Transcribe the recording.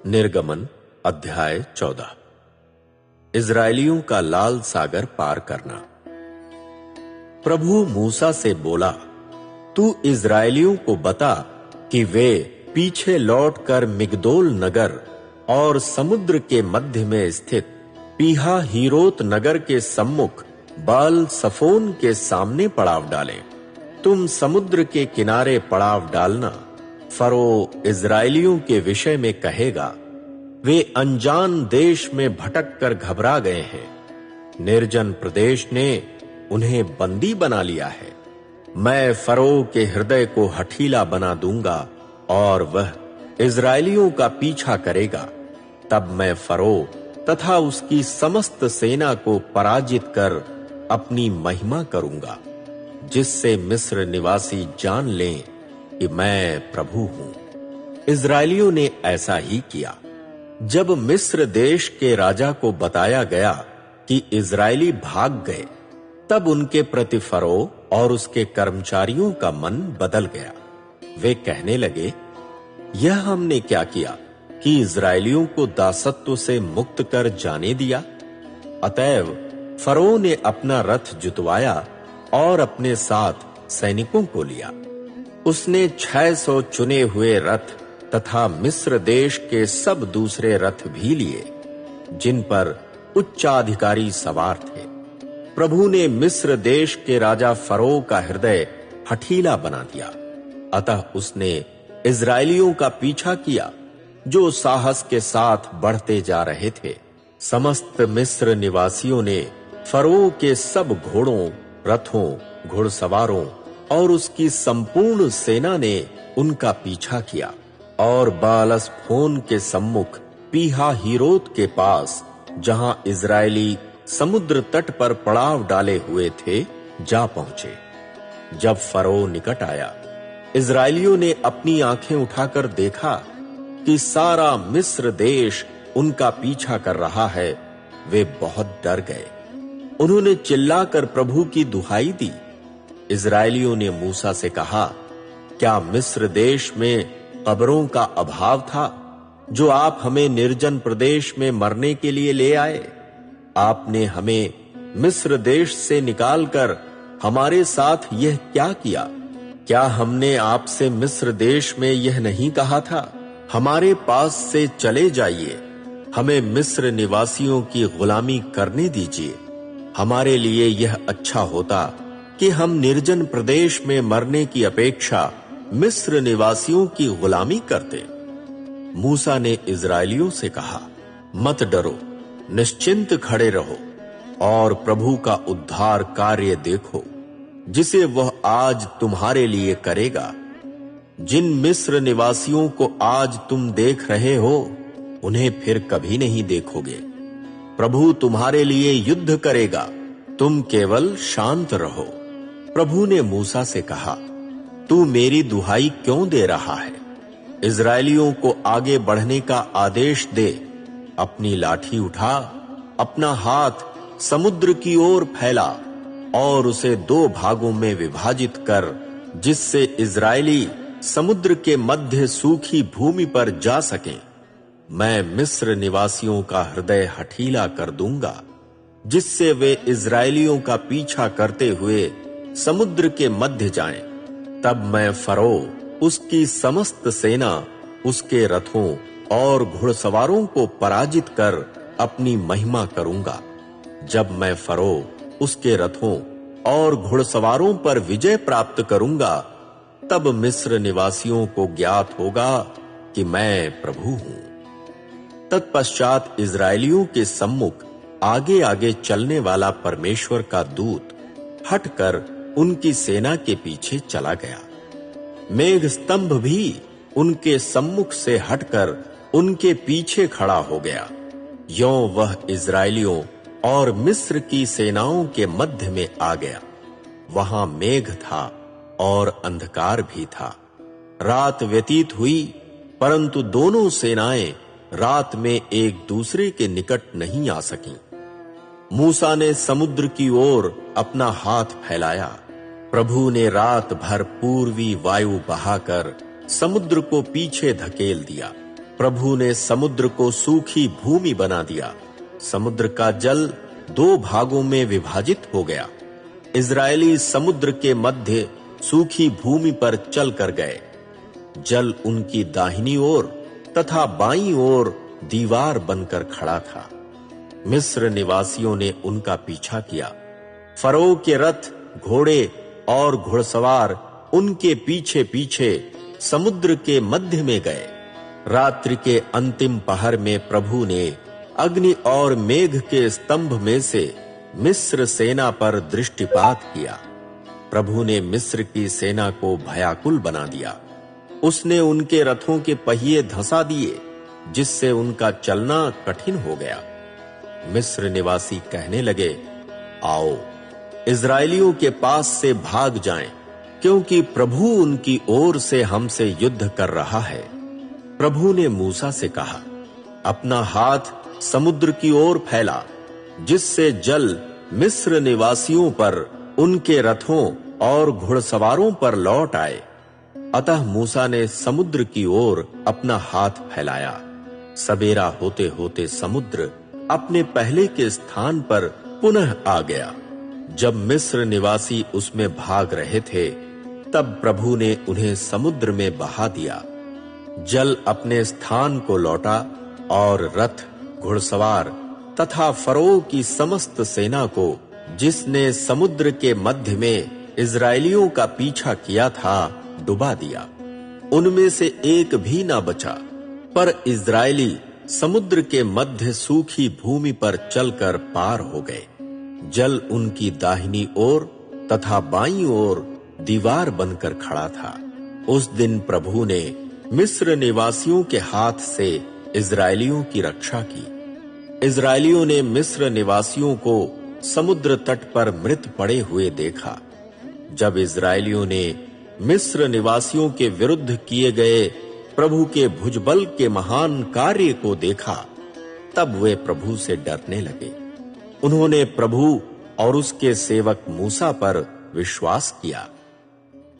निर्गमन अध्याय 14। इजराइलियों का लाल सागर पार करना। प्रभु मूसा से बोला, तू इजराइलियों को बता कि वे पीछे लौटकर मिगदोल नगर और समुद्र के मध्य में स्थित पीहा हीरोत नगर के सम्मुख बाल सफोन के सामने पड़ाव डालें। तुम समुद्र के किनारे पड़ाव डालना। फरो इजराइलियों के विषय में कहेगा, वे अनजान देश में भटक कर घबरा गए हैं। निर्जन प्रदेश ने उन्हें बंदी बना लिया है। मैं फरो के हृदय को हठीला बना दूंगा और वह इजराइलियों का पीछा करेगा। तब मैं फरो तथा उसकी समस्त सेना को पराजित कर अपनी महिमा करूंगा, जिससे मिस्र निवासी जान लें कि मैं प्रभु हूं। इजराइलियों ने ऐसा ही किया। जब मिस्र देश के राजा को बताया गया कि इजरायली भाग गए, तब उनके प्रति फरो और उसके कर्मचारियों का मन बदल गया। वे कहने लगे, यह हमने क्या किया कि इजरायलियों को दासत्व से मुक्त कर जाने दिया। अतएव फरो ने अपना रथ जुतवाया और अपने साथ सैनिकों को लिया। उसने 600 चुने हुए रथ तथा मिस्र देश के सब दूसरे रथ भी लिए, जिन पर उच्चाधिकारी सवार थे। प्रभु ने मिस्र देश के राजा फरो का हृदय हठीला बना दिया। अतः उसने इजराइलियों का पीछा किया, जो साहस के साथ बढ़ते जा रहे थे। समस्त मिस्र निवासियों ने फरो के सब घोड़ों, रथों, घुड़सवारों और उसकी संपूर्ण सेना ने उनका पीछा किया और बालसफोन के सम्मुख पीहा हीरोत के पास, जहां इजरायली समुद्र तट पर पड़ाव डाले हुए थे, जा पहुंचे। जब फरो निकट आया, इजरायलियों ने अपनी आंखें उठाकर देखा कि सारा मिस्र देश उनका पीछा कर रहा है। वे बहुत डर गए। उन्होंने चिल्लाकर प्रभु की दुहाई दी। इजरायलियों ने मूसा से कहा, क्या मिस्र देश में कब्रों का अभाव था, जो आप हमें निर्जन प्रदेश में मरने के लिए ले आए? आपने हमें मिस्र देश से निकालकर हमारे साथ यह क्या किया? क्या हमने आपसे मिस्र देश में यह नहीं कहा था, हमारे पास से चले जाइए, हमें मिस्र निवासियों की गुलामी करने दीजिए? हमारे लिए यह अच्छा होता कि हम निर्जन प्रदेश में मरने की अपेक्षा मिस्र निवासियों की गुलामी करते। मूसा ने इजरायलियों से कहा, मत डरो, निश्चिंत खड़े रहो और प्रभु का उद्धार कार्य देखो, जिसे वह आज तुम्हारे लिए करेगा। जिन मिस्र निवासियों को आज तुम देख रहे हो, उन्हें फिर कभी नहीं देखोगे। प्रभु तुम्हारे लिए युद्ध करेगा, तुम केवल शांत रहो। प्रभु ने मूसा से कहा, तू मेरी दुहाई क्यों दे रहा है? इजरायलियों को आगे बढ़ने का आदेश दे। अपनी लाठी उठा, अपना हाथ समुद्र की ओर फैला और उसे 2 भागों में विभाजित कर, जिससे इजरायली समुद्र के मध्य सूखी भूमि पर जा सकें। मैं मिस्र निवासियों का हृदय हठीला कर दूंगा, जिससे वे इजरायलियों का पीछा करते हुए समुद्र के मध्य जाएं। तब मैं फरो, उसकी समस्त सेना, उसके रथों और घुड़सवारों को पराजित कर अपनी महिमा करूंगा। जब मैं फरो, उसके रथों और घुड़सवारों पर विजय प्राप्त करूंगा, तब मिस्र निवासियों को ज्ञात होगा कि मैं प्रभु हूं। तत्पश्चात इजरायलियों के सम्मुख आगे आगे चलने वाला परमेश्वर का दूत हटकर उनकी सेना के पीछे चला गया। मेघ स्तंभ भी उनके सम्मुख से हटकर उनके पीछे खड़ा हो गया। यों वह इजरायलियों और मिस्र की सेनाओं के मध्य में आ गया। वहां मेघ था और अंधकार भी था। रात व्यतीत हुई, परंतु दोनों सेनाएं रात में एक दूसरे के निकट नहीं आ सकीं। मूसा ने समुद्र की ओर अपना हाथ फैलाया। प्रभु ने रात भर पूर्वी वायु बहाकर समुद्र को पीछे धकेल दिया। प्रभु ने समुद्र को सूखी भूमि बना दिया। समुद्र का जल 2 भागों में विभाजित हो गया। इजरायली समुद्र के मध्य सूखी भूमि पर चल कर गए। जल उनकी दाहिनी ओर तथा बाईं ओर दीवार बनकर खड़ा था। मिस्र निवासियों ने उनका पीछा किया। फरो के रथ, घोड़े और घुड़सवार उनके पीछे पीछे समुद्र के मध्य में गए। रात्रि के अंतिम पहर में प्रभु ने अग्नि और मेघ के स्तंभ में से मिस्र सेना पर दृष्टिपात किया। प्रभु ने मिस्र की सेना को भयाकुल बना दिया। उसने उनके रथों के पहिए धंसा दिए, जिससे उनका चलना कठिन हो गया। मिस्र निवासी कहने लगे, आओ इजरायलियों के पास से भाग जाएं, क्योंकि प्रभु उनकी ओर से हमसे युद्ध कर रहा है। प्रभु ने मूसा से कहा, अपना हाथ समुद्र की ओर फैला, जिससे जल मिस्र निवासियों पर, उनके रथों और घुड़सवारों पर लौट आए। अतः मूसा ने समुद्र की ओर अपना हाथ फैलाया। सवेरा होते होते समुद्र अपने पहले के स्थान पर पुनः आ गया। जब मिस्र निवासी उसमें भाग रहे थे, तब प्रभु ने उन्हें समुद्र में बहा दिया। जल अपने स्थान को लौटा और रथ, घुड़सवार तथा फरो की समस्त सेना को, जिसने समुद्र के मध्य में इजरायलियों का पीछा किया था, डुबा दिया। उनमें से एक भी ना बचा। पर इजरायली समुद्र के मध्य सूखी भूमि पर चलकर पार हो गए। जल उनकी दाहिनी ओर तथा बाईं ओर दीवार बनकर खड़ा था। उस दिन प्रभु ने मिस्र निवासियों के हाथ से इजरायलियों की रक्षा की। इजरायलियों ने मिस्र निवासियों को समुद्र तट पर मृत पड़े हुए देखा। जब इजरायलियों ने मिस्र निवासियों के विरुद्ध किए गए प्रभु के भुजबल के महान कार्य को देखा, तब वे प्रभु से डरने लगे। उन्होंने प्रभु और उसके सेवक मूसा पर विश्वास किया।